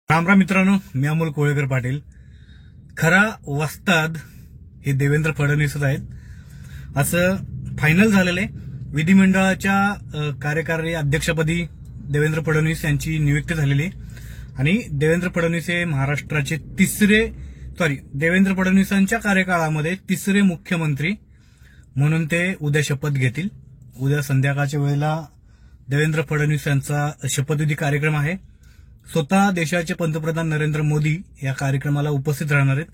रामराम मित्रांनो, मी अमोल कोळेकर पाटील. खरा वस्ताद हे देवेंद्र फडणवीसच आहेत असं फायनल झालेलं आहे. विधिमंडळाच्या कार्यकारी अध्यक्षपदी देवेंद्र फडणवीस यांची नियुक्ती झालेली आहे आणि देवेंद्र फडणवीस हे महाराष्ट्राचे देवेंद्र फडणवीसांच्या कार्यकाळामध्ये तिसरे मुख्यमंत्री म्हणून ते उद्या शपथ घेतील. उद्या संध्याकाळच्या वेळेला देवेंद्र फडणवीस यांचा शपथविधी कार्यक्रम आहे. स्वतः देशाचे पंतप्रधान नरेंद्र मोदी या कार्यक्रमाला उपस्थित राहणार आहेत.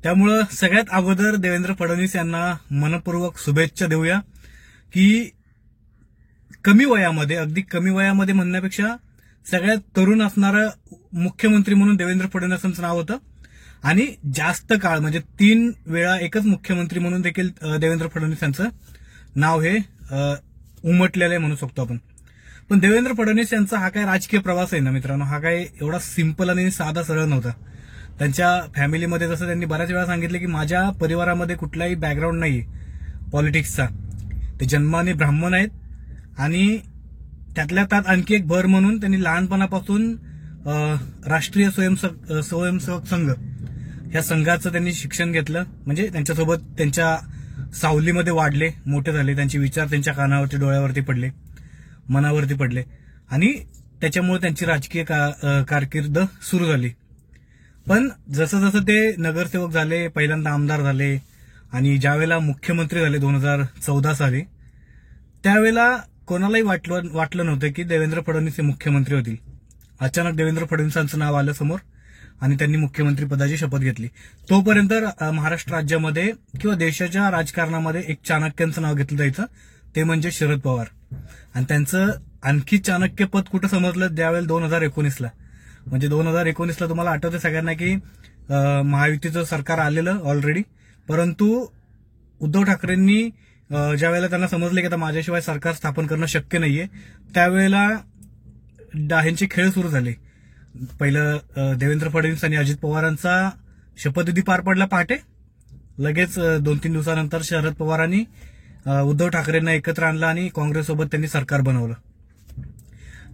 त्यामुळं सगळ्यात अगोदर देवेंद्र फडणवीस यांना मनपूर्वक शुभेच्छा देऊया की अगदी कमी वयामध्ये म्हणण्यापेक्षा सगळ्यात तरुण असणारं मुख्यमंत्री म्हणून देवेंद्र फडणवीसांचं नाव होतं आणि जास्त काळ म्हणजे 3 वेळा एकच मुख्यमंत्री म्हणून देखील देवेंद्र फडणवीस यांचं नाव हे उमटलेलं आहे म्हणू शकतो आपण. पण देवेंद्र फडणवीस यांचा हा काय राजकीय प्रवास आहे ना मित्रांनो, हा काय एवढा सिंपल आणि साधा सरळ नव्हता. त्यांच्या फॅमिलीमध्ये जसं त्यांनी बऱ्याच वेळा सांगितलं की माझ्या परिवारामध्ये कुठलाही बॅकग्राऊंड नाही पॉलिटिक्सचा. ते जन्माने ब्राह्मण आहेत आणि त्यातल्या त्यात आणखी एक भर म्हणून त्यांनी लहानपणापासून राष्ट्रीय स्वयंसेवक संघ ह्या संघाचं त्यांनी शिक्षण घेतलं. म्हणजे त्यांच्यासोबत त्यांच्या सावलीमध्ये वाढले, मोठे झाले. त्यांचे विचार त्यांच्या कानावरती, डोळ्यावरती पडले, मनावरती पडले आणि त्याच्यामुळे त्यांची राजकीय कारकीर्द सुरू झाली. पण जसं जसं ते नगरसेवक झाले, पहिल्यांदा आमदार झाले आणि ज्यावेळेला मुख्यमंत्री झाले 2014 साली, त्यावेळेला कोणालाही वाटलं नव्हतं की देवेंद्र फडणवीस हे मुख्यमंत्री होतील. अचानक देवेंद्र फडणवीसांचं नाव आलं समोर आणि त्यांनी मुख्यमंत्री पदाची शपथ घेतली. तोपर्यंत महाराष्ट्र राज्यामध्ये किंवा देशाच्या राजकारणामध्ये एक चाणक्यांचं नाव घेतलं जायचं, ते म्हणजे शरद पवार. आणि त्यांचं आणखी चाणक्य पद कुठं समजलं त्यावेळेला 2019ला. म्हणजे 2019ला तुम्हाला आठवतं सगळ्यांना की महायुतीचं सरकार आलेलं ऑलरेडी, परंतु उद्धव ठाकरेंनी ज्यावेळेला त्यांना समजलं की आता माझ्याशिवाय सरकार स्थापन करणं शक्य नाहीये, त्यावेळेला ह्यांचे खेळ सुरू झाले. पहिलं देवेंद्र फडणवीस आणि अजित पवारांचा शपथविधी पार पडला पहाटे. लगेच 2-3 दिवसानंतर शरद पवारांनी उद्धव ठाकरेंना एकत्र आणलं आणि काँग्रेससोबत त्यांनी सरकार बनवलं.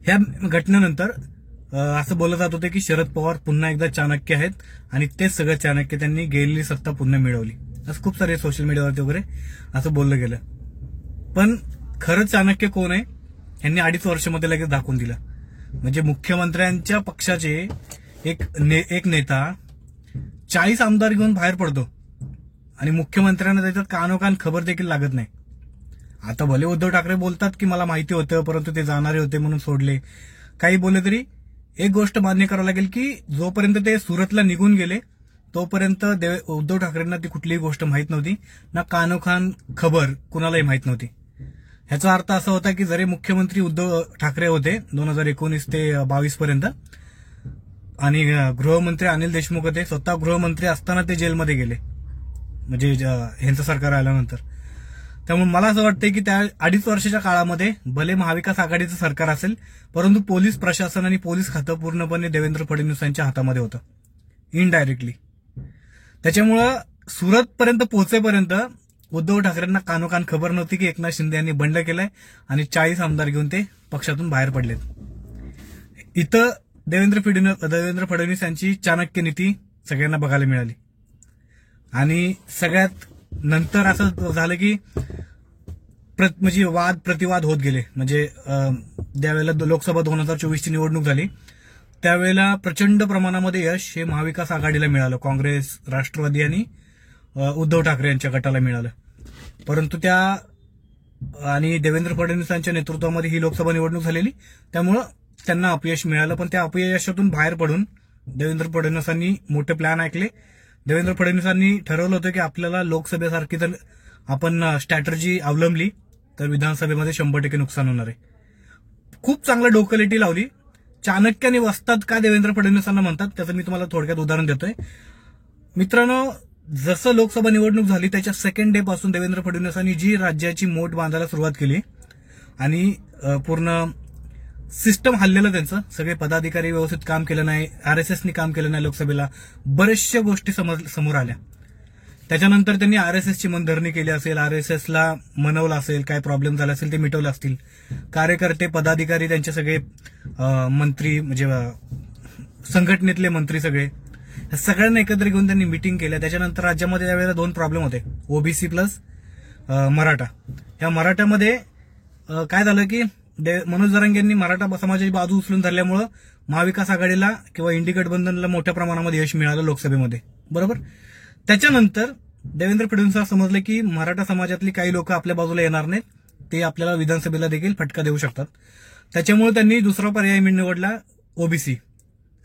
ह्या घटनेनंतर असं बोललं जात होतं की शरद पवार पुन्हा एकदा चाणक्य आहेत आणि तेच सगळं चाणक्य त्यांनी गेलेली सत्ता पुन्हा मिळवली. असं खूप सारे सोशल मीडियावरती वगैरे असं बोललं गेलं. पण खरं चाणक्य कोण आहे यांनी 2.5 वर्षामध्ये लगेच दाखवून दिलं. म्हणजे मुख्यमंत्र्यांच्या पक्षाचे एक नेता 40 आमदार घेऊन बाहेर पडतो आणि मुख्यमंत्र्यांना त्याच्यात कानोकान खबर देखील लागत नाही. आता भले उद्धव ठाकरे बोलतात की मला माहिती होतं परंतु ते जाणारे होते म्हणून सोडले. काही बोलले तरी एक गोष्ट मान्य करावं लागेल की जोपर्यंत ते सुरतला निघून गेले तोपर्यंत उद्धव ठाकरेंना ती कुठलीही गोष्ट माहीत नव्हती, ना कानोखान खबर कुणालाही माहीत नव्हती. ह्याचा अर्थ असा होता की जरी मुख्यमंत्री उद्धव ठाकरे होते 2019 ते 22 पर्यंत आणि गृहमंत्री अनिल देशमुख होते, स्वतः गृहमंत्री असताना ते जेलमध्ये गेले म्हणजे ह्यांचं सरकार आल्यानंतर. त्यामुळे मला असं वाटतं की त्या 2.5 वर्षाच्या काळामध्ये भले महाविकास आघाडीचं सरकार असेल परंतु पोलीस प्रशासन आणि पोलीस खातं पूर्णपणे देवेंद्र फडणवीसांच्या हातामध्ये होतं इनडायरेक्टली. त्याच्यामुळं सुरतपर्यंत पोहोचेपर्यंत उद्धव ठाकरेंना कानोकान खबर नव्हती की एकनाथ शिंदे यांनी बंड केलाय आणि 40 आमदार घेऊन ते पक्षातून बाहेर पडलेत. इथं देवेंद्र फडणवीस यांची चाणक्य नीती सगळ्यांना बघायला मिळाली. आणि सगळ्यात नंतर असं झालं की म्हणजे वाद प्रतिवाद होत गेले. म्हणजे ज्यावेळेला लोकसभा 2024ची निवडणूक झाली त्यावेळेला प्रचंड प्रमाणामध्ये यश हे महाविकास आघाडीला मिळालं, काँग्रेस, राष्ट्रवादी आणि उद्धव ठाकरे यांच्या गटाला मिळालं. परंतु आणि देवेंद्र फडणवीसांच्या नेतृत्वामध्ये ही लोकसभा निवडणूक झालेली, त्यामुळं त्यांना अपयश मिळालं. पण त्या अपयशातून बाहेर पडून देवेंद्र फडणवीसांनी मोठे प्लॅन ऐकले. देवेंद्र फडणवीसांनी ठरवलं होतं की आपल्याला लोकसभेसारखी जर आपण स्ट्रॅटर्जी अवलंबली तर विधानसभेमध्ये 100% नुकसान होणार आहे. खूप चांगलं डोकलेटी लावली. चाणक्याने वस्ताद का देवेंद्र फडणवीसांना म्हणतात त्याचं मी तुम्हाला थोडक्यात उदाहरण देतोय. मित्रांनो, जसं लोकसभा निवडणूक झाली त्याच्या सेकंड डे पासून देवेंद्र फडणवीसांनी जी राज्याची मोठ बांधायला सुरुवात केली आणि पूर्ण सिस्टम हल्लेलं त्यांचं, सगळे पदाधिकारी व्यवस्थित काम केलं नाही, आरएसएसनी काम केलं नाही, लोकसभेला बऱ्याचशा गोष्टी समोर आल्या. त्याच्यानंतर त्यांनी आरएसएसची मनधरणी केली असेल, आरएसएसला मनवलं असेल, काय प्रॉब्लेम झाला असेल ते मिटवले असतील. कार्यकर्ते, पदाधिकारी त्यांचे सगळे मंत्री म्हणजे संघटनेतले मंत्री सगळे, या सगळ्यांना एकत्र घेऊन त्यांनी मिटिंग केल्या. त्याच्यानंतर राज्यामध्ये त्यावेळेला 2 प्रॉब्लेम होते, ओबीसी प्लस मराठा. या मराठ्यामध्ये काय झालं की मनोज जरांगे यांनी मराठा समाजाची बाजू उचलून धरल्यामुळं महाविकास आघाडीला किंवा इंडी गठबंधनला मोठ्या प्रमाणामध्ये यश मिळालं लोकसभेमध्ये, बरोबर. त्याच्यानंतर देवेंद्र फडणवीसांना समजलं की मराठा समाजातली काही लोक आपल्या बाजूला येणार नाहीत, ते आपल्याला विधानसभेला देखील फटका देऊ शकतात. त्याच्यामुळे त्यांनी दुसरा पर्याय निवडला, ओबीसी.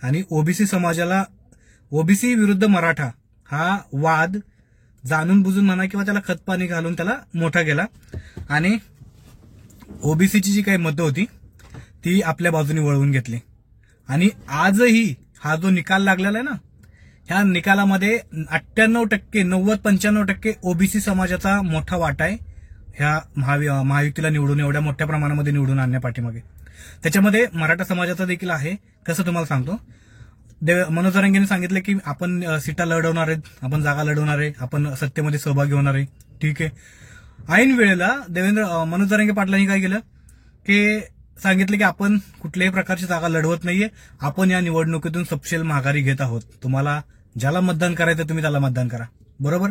आणि ओबीसी समाजाला, ओबीसी विरुद्ध मराठा हा वाद जाणून बुजून म्हणा किंवा त्याला खतपाणी घालून त्याला मोठा केला. आणि ओबीसीची जी काही मतं होती ती आपल्या बाजूने वळवून घेतली. आणि आजही हा जो निकाल लागलेला आहे ना, ह्या निकालामध्ये 98%, 90-95% ओबीसी समाजाचा मोठा वाटा आहे ह्या महायुतीला निवडून, एवढ्या मोठ्या प्रमाणामध्ये निवडून आणण्यापाठीमागे. त्याच्यामध्ये मराठा समाजाचा देखील आहे. कसं तुम्हाला सांगतो, मनोज जरांगेंनी सांगितलं की आपण सीटा लढवणार आहेत, आपण जागा लढवणार आहे, आपण सत्तेमध्ये सहभागी होणार आहे. ठीक आहे. ऐन वेळेला मनोज जरांगे पाटलांनी काय केलं की सांगितलं की आपण कुठल्याही प्रकारची जागा लढवत नाहीये, आपण या निवडणुकीतून सपशेल माघारी घेत आहोत, तुम्हाला ज्याला मतदान करायचं तुम्ही त्याला मतदान करा, बरोबर.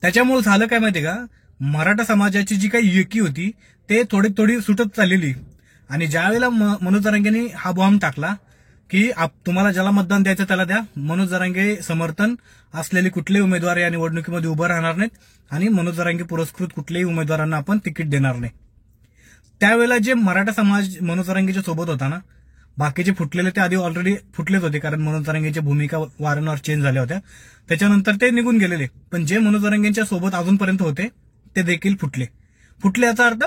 त्याच्यामुळे झालं काय माहितीये का, मराठा समाजाची जी काही एकी होती ते थोडी सुटत चाललेली. आणि ज्यावेळेला मनोज जरांगेंनी हा बॉम्ब टाकला की तुम्हाला ज्याला मतदान द्यायचं त्याला द्या, मनोज जरांगे समर्थन असलेले कुठलेही उमेदवार या निवडणुकीमध्ये उभं राहणार नाहीत, आणि मनोज जरांगे पुरस्कृत कुठल्याही उमेदवारांना आपण तिकीट देणार नाही. त्यावेळेला जे मराठा समाज मनोज जरांगेच्या सोबत होता ना, बाकीचे फुटलेले ते आधी ऑलरेडी फुटलेच होते, कारण मनोज जरांगेंच्या भूमिका वारंवार चेंज झाल्या होत्या. त्याच्यानंतर ते निघून गेलेले. पण जे मनोज जरांगेंच्या सोबत अजूनपर्यंत होते ते देखील फुटले याचा अर्थ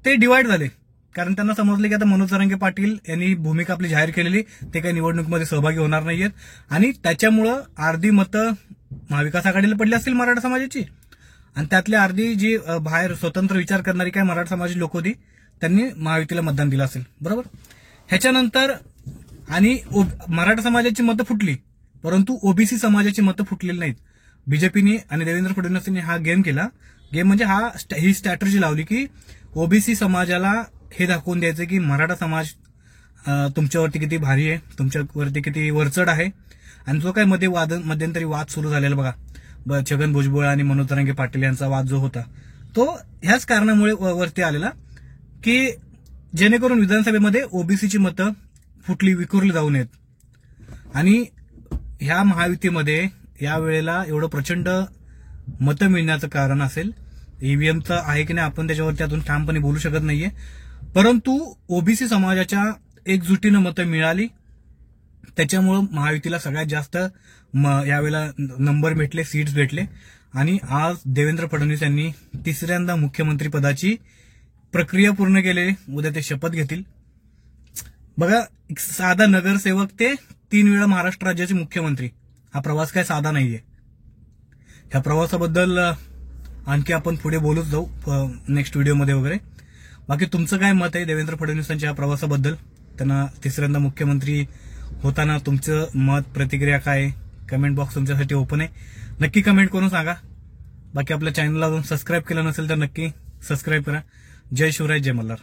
ते डिवाइड झाले, कारण त्यांना समजले की आता मनोज जरांगे पाटील यांनी भूमिका आपली जाहीर केलेली, ते काही निवडणुकीमध्ये सहभागी होणार नाहीयेत. आणि त्याच्यामुळं अर्धी मतं महाविकास आघाडीला पडली असतील मराठा समाजाची, आणि त्यातली अर्धी जी बाहेर स्वतंत्र विचार करणारी काय मराठा समाजाची लोक होती त्यांनी महायुतीला मतदान दिलं असेल, बरोबर. ह्याच्यानंतर आणि मराठा समाजाची मतं फुटली, परंतु ओबीसी समाजाची मतं फुटलेली नाहीत. बीजेपीने आणि देवेंद्र फडणवीसांनी हा गेम केला. गेम म्हणजे ही स्ट्रॅटेजी लावली की ओबीसी समाजाला हे दाखवून द्यायचं की मराठा समाज तुमच्यावरती किती भारी आहे, तुमच्यावरती किती वरचढ आहे. आणि जो काय मध्यंतरी वाद सुरू झालेला बघा, छगन भुजबळ आणि मनोज जरांगे पाटील यांचा वाद जो होता तो ह्याच कारणामुळे वरती आलेला की जेणेकरून विधानसभेमध्ये ओबीसीची मतं विखुरली जाऊ नयेत. आणि ह्या महायुतीमध्ये यावेळेला एवढं प्रचंड मतं मिळण्याचं कारण असेल, ईव्हीएमचं आहे की नाही आपण त्याच्यावरती अजून ठामपणे बोलू शकत नाहीये, परंतु ओबीसी समाजाच्या एकजुटीनं मतं मिळाली. त्याच्यामुळं महायुतीला सगळ्यात जास्त यावेळेला नंबर भेटले, सीट्स भेटले. आणि आज देवेंद्र फडणवीस यांनी तिसऱ्यांदा मुख्यमंत्री पदाची प्रक्रिया पूर्ण केली. उद्या ते शपथ घेतील. बघा, एक साधा नगरसेवक ते 3 वेळा महाराष्ट्र राज्याचे मुख्यमंत्री, हा प्रवास काय साधा नाहीये. ह्या प्रवासाबद्दल आणखी आपण पुढे बोलूच जाऊ नेक्स्ट व्हिडिओमध्ये वगैरे. बाकी तुमचं काय मत आहे देवेंद्र फडणवीसांच्या या प्रवासाबद्दल, त्यांना तिसऱ्यांदा मुख्यमंत्री होताना तुमचं मत, प्रतिक्रिया काय? कमेंट बॉक्स तुमच्यासाठी ओपन आहे, नक्की कमेंट करून सांगा. बाकी आपल्या चॅनलला अजून सबस्क्राईब केलं नसेल तर नक्की सबस्क्राईब करा. जय शिवराय, जय मल्हार.